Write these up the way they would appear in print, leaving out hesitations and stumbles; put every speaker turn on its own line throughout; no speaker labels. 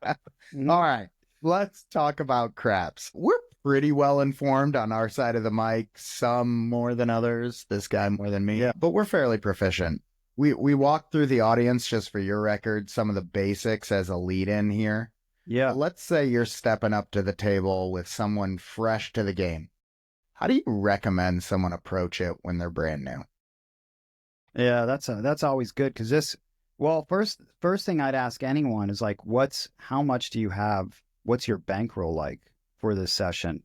All right, let's talk about craps. We're pretty well informed on our side of the mic, some more than others, this guy more than me, but we're fairly proficient. We walked through the audience, just for your record, some of the basics as a lead in here.
Yeah.
Let's say you're stepping up to the table with someone fresh to the game. How do you recommend someone approach it when they're brand new?
Yeah, that's always good because first thing I'd ask anyone is like, how much do you have? What's your bankroll like for this session?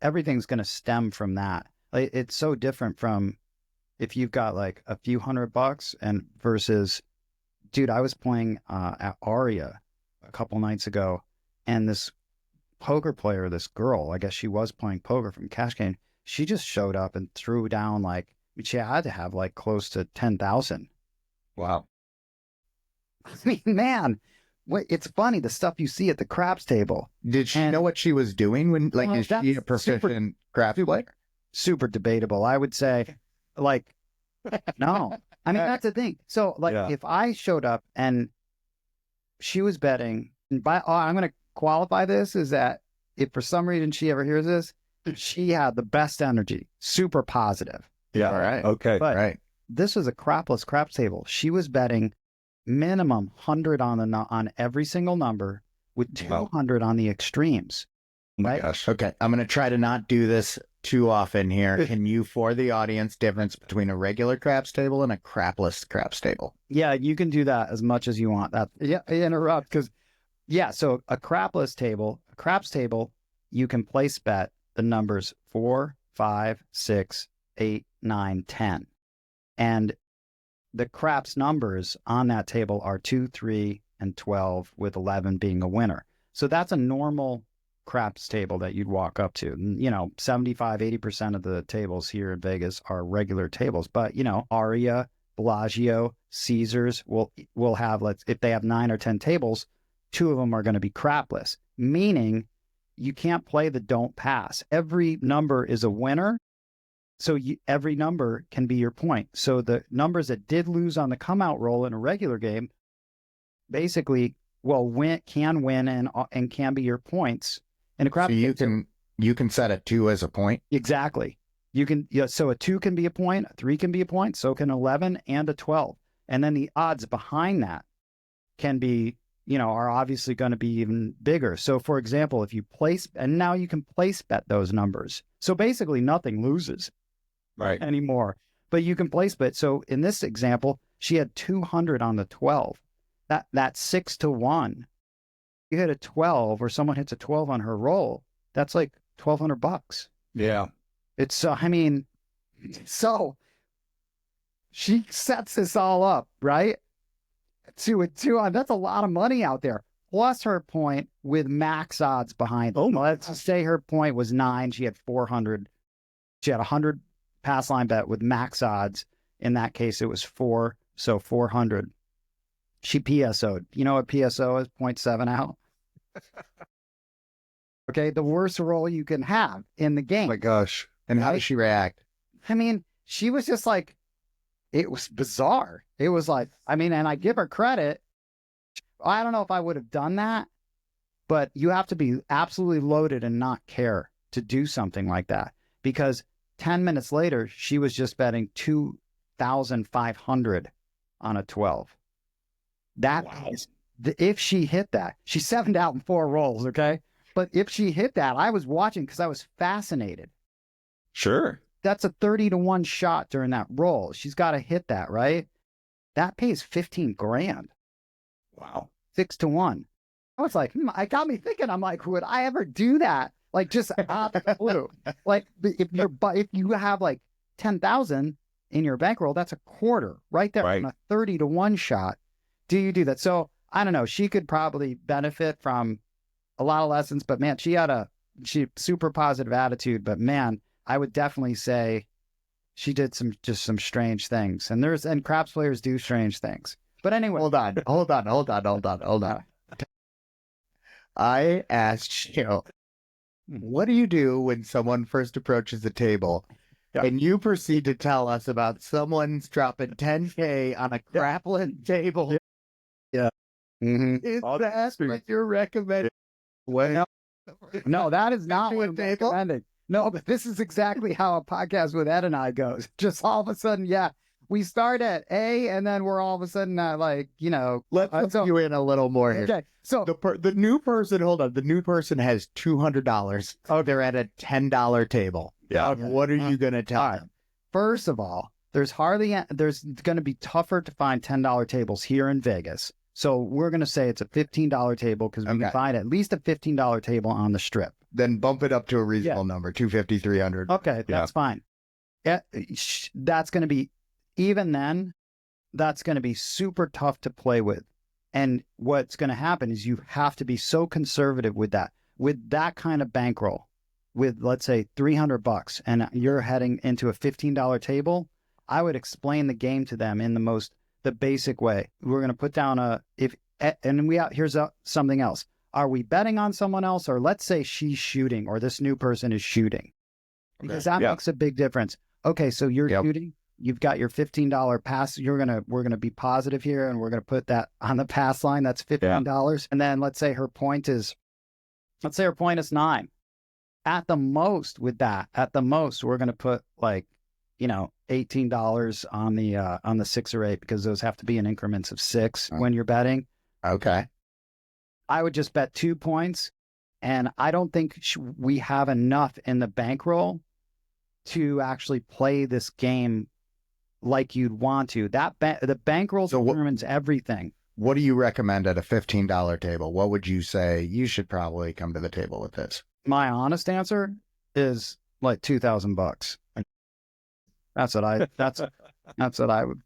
Everything's gonna stem from that. Like, it's so different from if you've got like a few $100 and versus, dude, I was playing at Aria a couple nights ago, and this poker player, this girl, I guess she was playing poker from Cash Game, she just showed up and threw down she had to have like close to 10,000.
Wow.
I mean, man, it's funny the stuff you see at the craps table.
Did she know what she was doing when, like, is she a
That's
proficient craps player?
super debatable. I would say, like, no. I mean, that's the thing. So, if I showed up and she was betting, I'm going to qualify this is that if for some reason she ever hears this, she had the best energy, super positive.
Yeah. All right.
Okay.
But
right.
This was a crapless craps table. She was betting minimum 100 on every single number with 200 on the extremes.
My gosh.
Okay. I'm going to try to not do this too often here. Can you, for the audience, difference between a regular craps table and a crapless craps table?
Yeah, you can do that as much as you want. Interrupt because so a craps table, you can place bet the numbers 4, 5, 6, 8, 9, 10. And the craps numbers on that table are 2, 3, and 12, with 11 being a winner. So that's a normal craps table that you'd walk up to. 75, 80% of the tables here in Vegas are regular tables. But, Aria, Bellagio, Caesars will have, if they have 9 or 10 tables, 2 of them are going to be crapless, meaning you can't play the don't pass. Every number is a winner. So every number can be your point. So the numbers that did lose on the come out roll in a regular game, basically, can win and can be your points in a crap.
So you can set a 2 as a point.
Exactly. You can. So a 2 can be a point, a 3 can be a point. So can 11 and a 12. And then the odds behind that can be, are obviously going to be even bigger. So for example, if you place, and now you can place bet those numbers. So basically nothing loses.
Right.
Anymore, but you can place bet. So in this example, she had 200 on the 12. That 6 to 1. You hit a 12, or someone hits a 12 on her roll. That's like $1,200.
Yeah.
It's so she sets this all up, right? To a 2 on. That's a lot of money out there. Plus her point with max odds behind. Oh, let's just say her point was 9. She had 400. She had 100. Pass line bet with max odds. In that case, it was 4, so 400. She PSO'd. You know what PSO is? 0.7 out. Okay, the worst roll you can have in the game.
Oh my gosh.
And how did she react?
I mean, she was just like, it was bizarre. It was like, and I give her credit. I don't know if I would have done that, but you have to be absolutely loaded and not care to do something like that, because 10 minutes later, she was just betting 2,500 on a 12. If she hit that, she 7'd out in 4 rolls, okay? But if she hit that, I was watching because I was fascinated.
Sure.
That's a 30 to 1 shot during that roll. She's got to hit that, right? That pays 15 grand.
Wow.
6 to 1. I was like, it got me thinking. I'm like, would I ever do that? Like, just out of the blue. Like, if you have like 10,000 in your bankroll, that's a quarter right there on a 30 to 1 shot. Do you do that? So I don't know. She could probably benefit from a lot of lessons, but man, she super positive attitude. But man, I would definitely say she did some strange things. And craps players do strange things. But anyway,
hold on. I asked you, what do you do when someone first approaches the table? Yeah. And you proceed to tell us about someone's dropping 10K on a crapless table.
Yeah.
Is that what you're recommending?
Well, no, that is not
To a
what I'm
table?
recommending. No, but this is exactly how a podcast with Ed and I goes. Just all of a sudden, yeah, we start at A, and then we're all of a sudden like,
Let's put you in a little more here.
okay. So
The new person, hold on, the new person has $200. Oh, they're at a $10 table.
Yeah.
What are you going to tell them?
first of all, there's going to be tougher to find $10 tables here in Vegas. So we're going to say it's a $15 table because we can find at least a $15 table on the strip.
Then bump it up to a reasonable number, 250, 300.
Okay, that's fine. That's going to be, even then, that's going to be super tough to play with. And what's going to happen is you have to be so conservative with that kind of bankroll, with let's say $300, and you're heading into a $15 table. I would explain the game to them in the basic way. We're going to put down here's something else. Are we betting on someone else, or let's say she's shooting, or this new person is shooting? Because that makes a big difference. Okay, so you're shooting. You've got your $15 pass. We're gonna be positive here, and we're gonna put that on the pass line. That's $15. And then let's say her point is 9. At the most, we're gonna put like, $18 on the 6 or 8, because those have to be in increments of 6 when you're betting.
Okay.
I would just bet 2 points, and I don't think we have enough in the bankroll to actually play this game like you'd want to. The bankroll determines everything.
What do you recommend at a $15 table? What would you say you should probably come to the table with this?
My honest answer is like $2,000. That's what I would.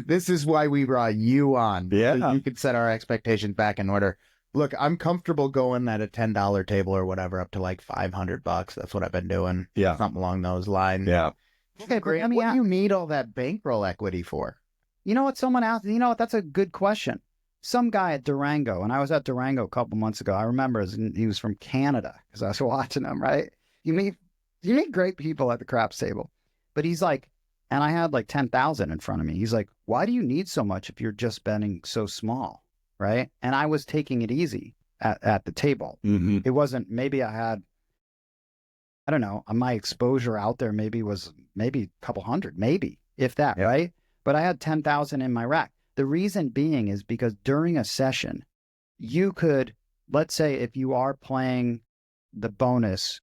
This is why we brought you on.
Yeah.
So you could set our expectations back in order. Look, I'm comfortable going at a $10 table or whatever up to like $500. That's what I've been doing.
Yeah.
Something along those lines.
Yeah.
Okay,
Great.
but
What do you need all that bankroll equity for?
You know what? Someone asked. That's a good question. Some guy at Durango, and I was at Durango a couple months ago. I remember he was from Canada because I was watching him. Right? You meet great people at the craps table, but he's like, and I had like 10,000 in front of me. He's like, why do you need so much if you're just betting so small? Right? And I was taking it easy at the table.
Mm-hmm.
It wasn't, maybe I had, I don't know, my exposure out there was a couple hundred, maybe, if that, right? But I had 10,000 in my rack. The reason being is because during a session, you could, let's say if you are playing the bonus,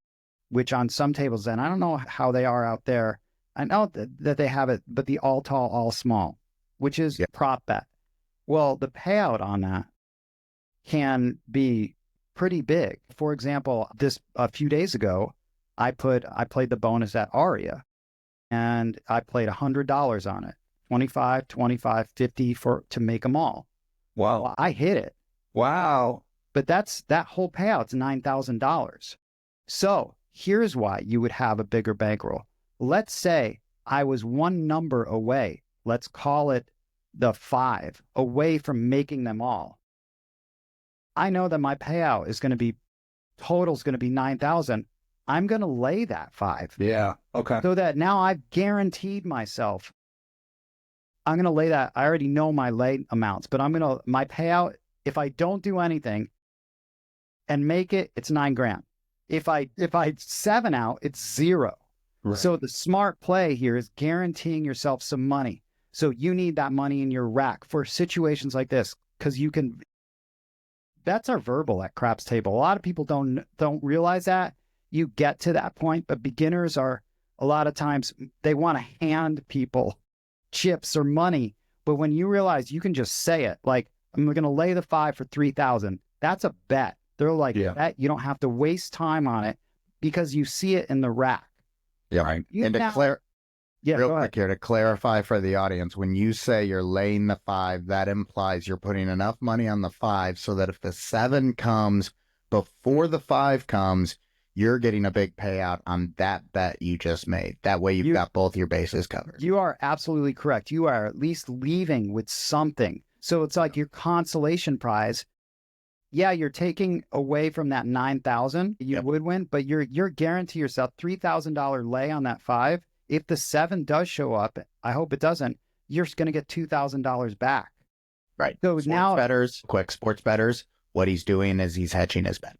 which on some tables, and I don't know how they are out there, I know that they have it, but the all tall, all small, which is prop bet. Well, the payout on that can be pretty big. For example, a few days ago, I played the bonus at Aria, and I played $100 on it, 25, 25, 50 to make them all.
Wow.
Well, I hit it.
Wow.
But that whole payout's $9,000. So here's why you would have a bigger bankroll. Let's say I was one number away. Let's call it the 5 away from making them all. I know that my payout total's going to be 9,000. I'm going to lay that 5.
Yeah. Okay.
So that now I've guaranteed myself. I'm going to lay that. I already know my lay amounts, but my payout, if I don't do anything and make it, it's $9,000. If I 7 out, it's 0. Right. So the smart play here is guaranteeing yourself some money. So you need that money in your rack for situations like this, because bets are verbal at craps table. A lot of people don't realize that. You get to that point, but beginners are, a lot of times they want to hand people chips or money. But when you realize you can just say it, like, I'm going to lay the 5 for 3,000. That's a bet. They're like, bet, you don't have to waste time on it because you see it in the rack.
Yeah. Right. Real quick here to clarify for the audience, when you say you're laying the 5, that implies you're putting enough money on the 5 so that if the 7 comes before the 5 comes, you're getting a big payout on that bet you just made. That way you've got both your bases covered. You are absolutely correct. You are at least leaving with something. So it's like your consolation prize. Yeah, you're taking away from that 9,000 you would win, but you're guaranteeing yourself $3,000 lay on that 5. If the 7 does show up, I hope it doesn't, you're going to get $2,000 back. Right.
So
Sports bettors, what he's doing is he's hedging his bet.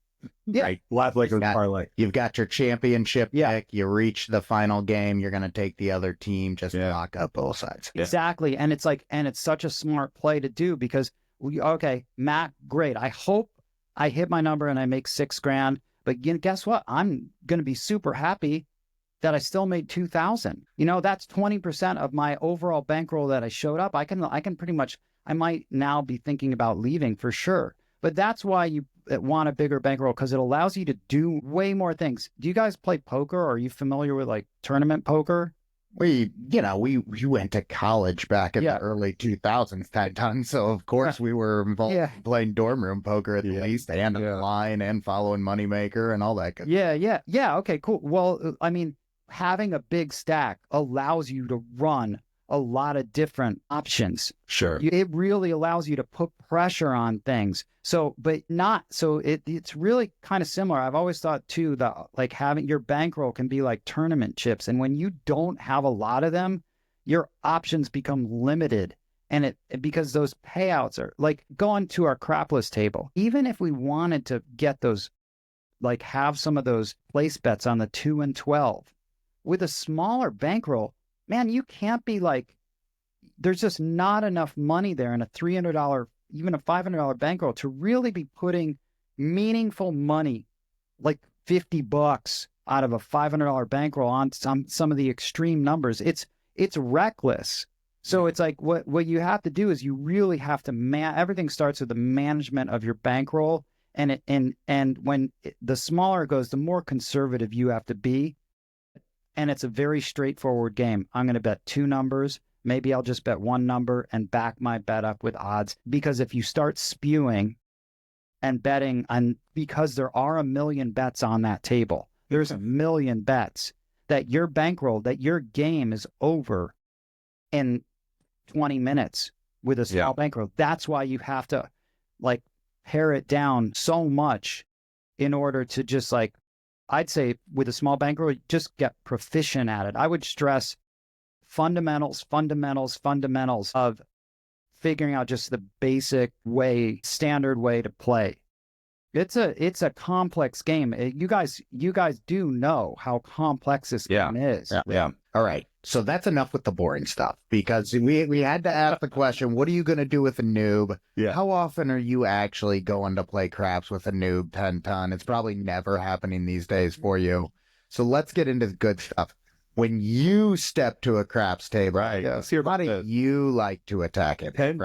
Yeah.
Right.
Last leg of the parlay.
You've got your championship pick. You reach the final game. You're going to take the other team, just lock up both sides.
Exactly. And it's like, and it's such a smart play to do because, okay, Matt, great. I hope I hit my number and I make $6,000. But guess what? I'm going to be super happy that I still made 2,000. You know, that's 20% of my overall bankroll that I showed up. I can pretty much, I might now be thinking about leaving for sure. But that's why you want a bigger bankroll, because it allows you to do way more things. Do you guys play poker? Or are you familiar with like tournament poker?
We went to college back in the early 2000s, Titan. So of course we were involved in playing dorm room poker at least, and online and following Moneymaker and all that good
stuff. Yeah. Okay, cool. Well, I mean, having a big stack allows you to run a lot of different options.
Sure.
It really allows you to put pressure on things. So, but not, so it's really kind of similar. I've always thought too, that like having your bankroll can be like tournament chips. And when you don't have a lot of them, your options become limited. And because those payouts are like going to our Crapless table, even if we wanted to get those, like have some of those place bets on the 2 and 12 with a smaller bankroll, man, you can't be like, there's just not enough money there in a $300, even a $500 bankroll to really be putting meaningful money, like $50 out of a $500 bankroll on some of the extreme numbers. It's reckless. So it's like what you have to do is you really have to everything starts with the management of your bankroll, and when the smaller it goes, the more conservative you have to be. And it's a very straightforward game. I'm going to bet 2 numbers. Maybe I'll just bet 1 number and back my bet up with odds. Because if you start spewing and betting because there are 1 million bets on that table, there's 1 million bets that your bankroll, that your game is over in 20 minutes with a small bankroll. That's why you have to like pare it down so much in order to just like, I'd say with a small bankroll, just get proficient at it. I would stress fundamentals of figuring out just the basic way, standard way to play. It's a complex game. You guys do know how complex this game is.
Yeah. All right. So that's enough with the boring stuff, because we had to ask the question, what are you going to do with a noob?
Yeah.
How often are you actually going to play craps with a noob 10 ton? It's probably never happening these days for you. So let's get into the good stuff. When you step to a craps table,
right?
How do you like to attack it?
10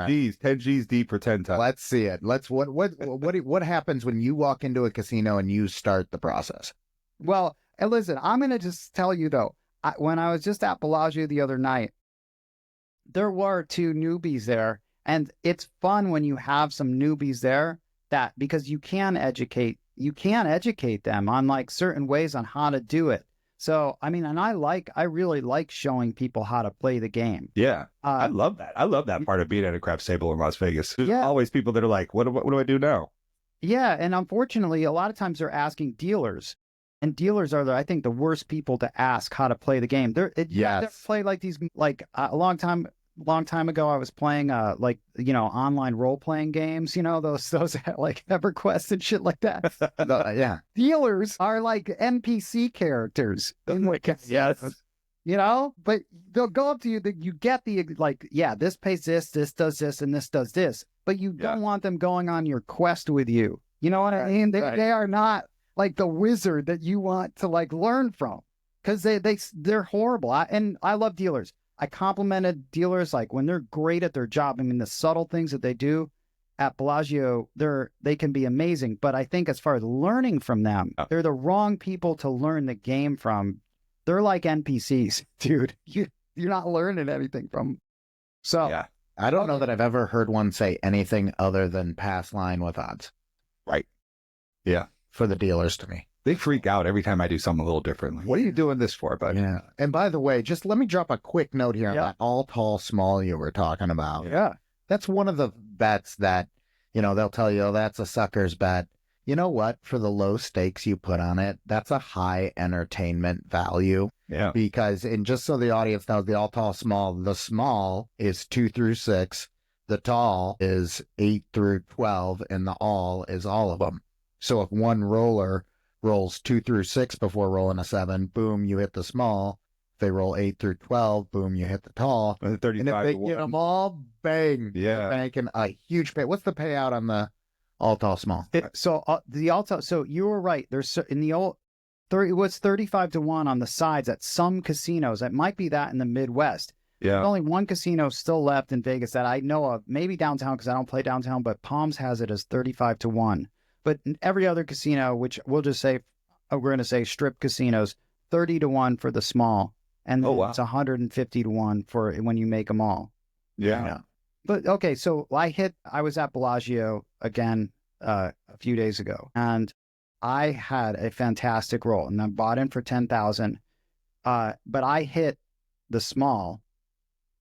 G's deep for 10 tons.
Let's see it. What happens when you walk into a casino and you start the process?
Well, and listen, I'm going to just tell you though, when I was just at Bellagio the other night, there were 2 newbies there, and it's fun when you have some newbies there because you can educate them on like certain ways on how to do it. So, I mean, and I really like showing people how to play the game.
Yeah. I love that. I love that part of being at a craps table in Las Vegas. There's always people that are like, what do I do now? Yeah.
And unfortunately, a lot of times they're asking dealers. And dealers are, I think, the worst people to ask how to play the game. They play like these, like a long time ago, I was playing online role playing games. You know, those like EverQuest and shit like that.
Yeah.
Dealers are like NPC characters.
Yes.
You know, but they'll go up to you. You get the this pays this does this, and this does this. But you don't want them going on your quest with you. You know what I mean? They are not like the wizard that you want to like learn from, because they're horrible. I love dealers. I complimented dealers like when they're great at their job. I mean, the subtle things that they do at Bellagio, they can be amazing. But I think as far as learning from them, they're the wrong people to learn the game from. They're like NPCs, dude. You're not learning anything from them. So
I don't know that I've ever heard one say anything other than pass line with odds.
Right. Yeah.
For the dealers, to me.
They freak out every time I do something a little different. Like, what are you doing this for, buddy?
Yeah. And by the way, just let me drop a quick note here on that all tall, small you were talking about.
Yeah.
That's one of the bets that, they'll tell you, oh, that's a sucker's bet. You know what? For the low stakes you put on it, that's a high entertainment value.
Yeah.
Because, and just so the audience knows, the all tall, small, the small is 2 through 6. the tall is 8 through 12 and the all is all of them. So if one roller rolls 2 through 6 before rolling a 7, boom, you hit the small. If they roll 8 through 12, boom, you hit the tall.
And
And if
35
they
to
get
1.
them all, bang,
Yeah.
you're banking a huge pay. What's the payout on the all tall small?
The Alto, so you were right. There's in the old 30, it was 35 to 1 on the sides at some casinos. It might be that in the Midwest.
Yeah.
There's only one casino still left in Vegas that I know of, maybe downtown because I don't play downtown, but Palms has it as 35 to 1. But in every other casino, which we'll just say, we're going to say strip casinos, 30 to 1 for the small. And then it's 150 to 1 for when you make them all.
Yeah.
But okay, so I was at Bellagio again a few days ago, and I had a fantastic roll, and I bought in for 10,000. But I hit the small,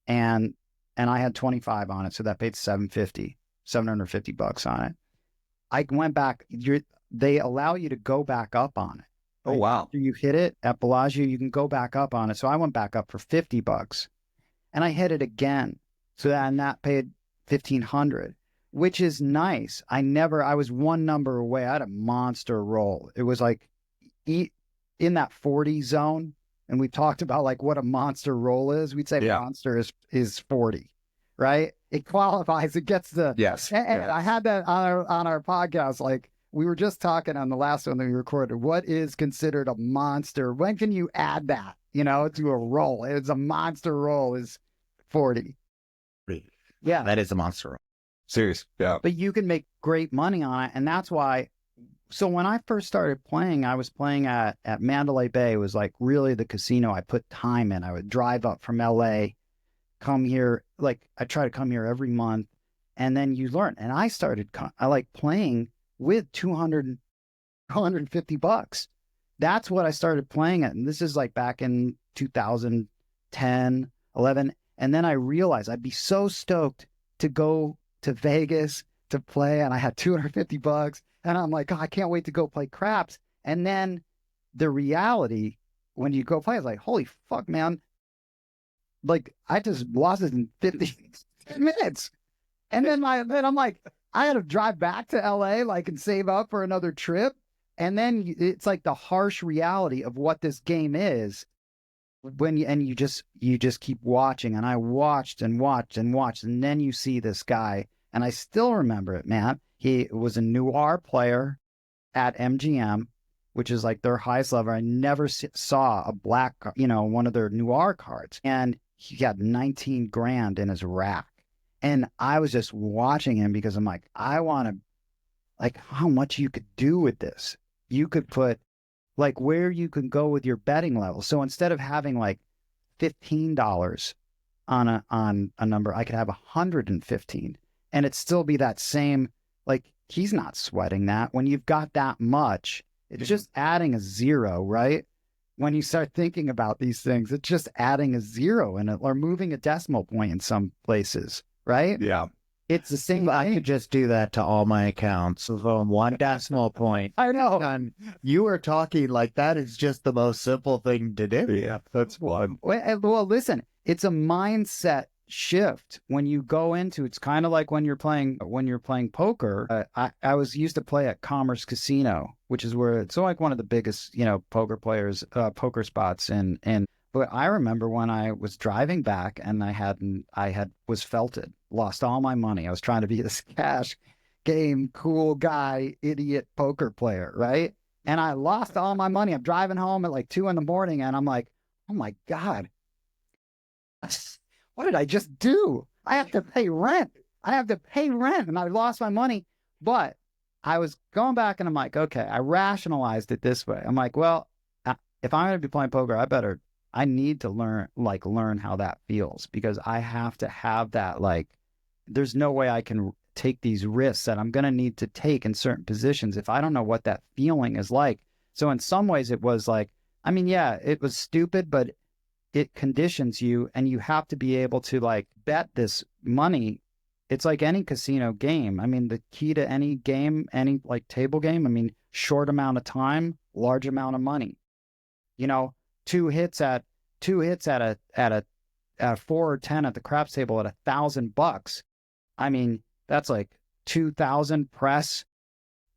and I had 25 on it, so that paid $750 on it. I went back. They allow you to go back up on it.
Oh, wow.
After you hit it at Bellagio, you can go back up on it. So I went back up for $50, and I hit it again. So that paid $1,500, which is nice. I was one number away. I had a monster roll. It was like in that 40 zone. And we've talked about like what a monster roll is. We'd say monster is 40, right? It qualifies. It gets the
Yes.
And I had that on our podcast. Like we were just talking on the last one that we recorded. What is considered a monster? When can you add that? To a roll? It's a monster roll is 40. Yeah,
That is a monster roll.
Serious. Yeah.
but you can make great money on it, and that's why. So when I first started playing, I was playing at Mandalay Bay. It was like really the casino I put time in. I would drive up from LA, come here. Like I try to come here every month, and then you learn. And I like playing with $250. That's what I started playing at. And this is like back in 2010, 11. And then I realized I'd be so stoked to go to Vegas to play. And I had $250. And I'm like, oh, I can't wait to go play craps. And then the reality, when you go play, is like, holy fuck, man. Like, I just lost it in 50 minutes. And then I'm like, I had to drive back to LA, like, and save up for another trip. And then it's like the harsh reality of what this game is. You just keep watching. And I watched and watched and watched. And then you see this guy. And I still remember it, man. He was a Noir player at MGM, which is like their highest level. I never saw a black, one of their Noir cards. And he got 19 grand in his rack. And I was just watching him because I'm like, I want to, like, how much you could do with this. You could put, like, where you can go with your betting level. So instead of having like $15 on a number, I could have 115, and it'd still be that same. Like, he's not sweating that. When you've got that much, it's just adding a zero, right? When you start thinking about these things, it's just adding a zero in it or moving a decimal point in some places, right?
Yeah.
It's the same.
I could just do that to all my accounts with one decimal point.
I know.
And you were talking like that is just the most simple thing to do.
Yeah. That's fun.
Well, listen, it's a mindset shift when you go into. It's kind of like when you're playing poker. I was used to play at Commerce Casino, which is where it's like one of the biggest poker spots in. But I remember when I was driving back and I was felted, lost all my money. I was trying to be this cash game cool guy idiot poker player, right? And I lost all my money. I'm driving home at like 2 a.m. and I'm like, oh my God, what did I just do? I have to pay rent. And I lost my money. But I was going back and I'm like, okay, I rationalized it this way. I'm like, well, if I'm going to be playing poker, I need to learn how that feels, because I have to have that, like, there's no way I can take these risks that I'm going to need to take in certain positions if I don't know what that feeling is like. So in some ways it was like, I mean, yeah, it was stupid, but it conditions you, and you have to be able to like bet this money. It's like any casino game. I mean, the key to any game, any like table game, I mean, short amount of time, large amount of money. Two hits at a 4 or 10 at the craps table at $1,000. I mean, that's like 2,000 press.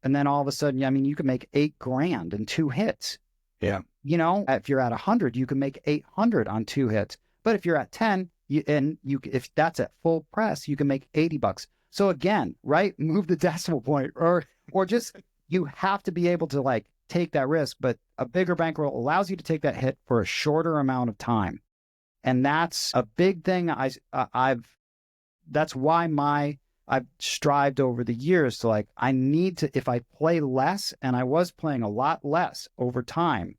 And then all of a sudden, I mean, you can make $8,000 in 2 hits.
Yeah.
You know, if you're at 100, you can make 800 on 2 hits. But if you're at 10, if that's at full press, you can make $80. So again, right? Move the decimal point, or just, you have to be able to like take that risk. But a bigger bankroll allows you to take that hit for a shorter amount of time. And that's a big thing. That's why I've strived over the years to like, I need to, if I play less, and I was playing a lot less over time,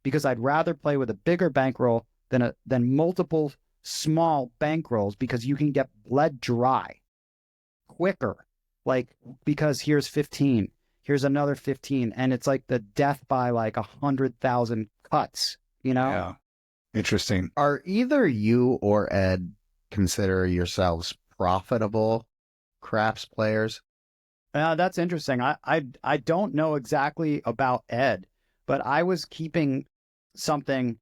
because I'd rather play with a bigger bankroll than multiple small bankrolls, because you can get bled dry quicker. Like, because here's 15, here's another 15, and it's like the death by like 100,000 cuts, you know?
Yeah. Interesting.
Are either you or Ed consider yourselves profitable craps players?
That's interesting. I don't know exactly about Ed, but I was keeping something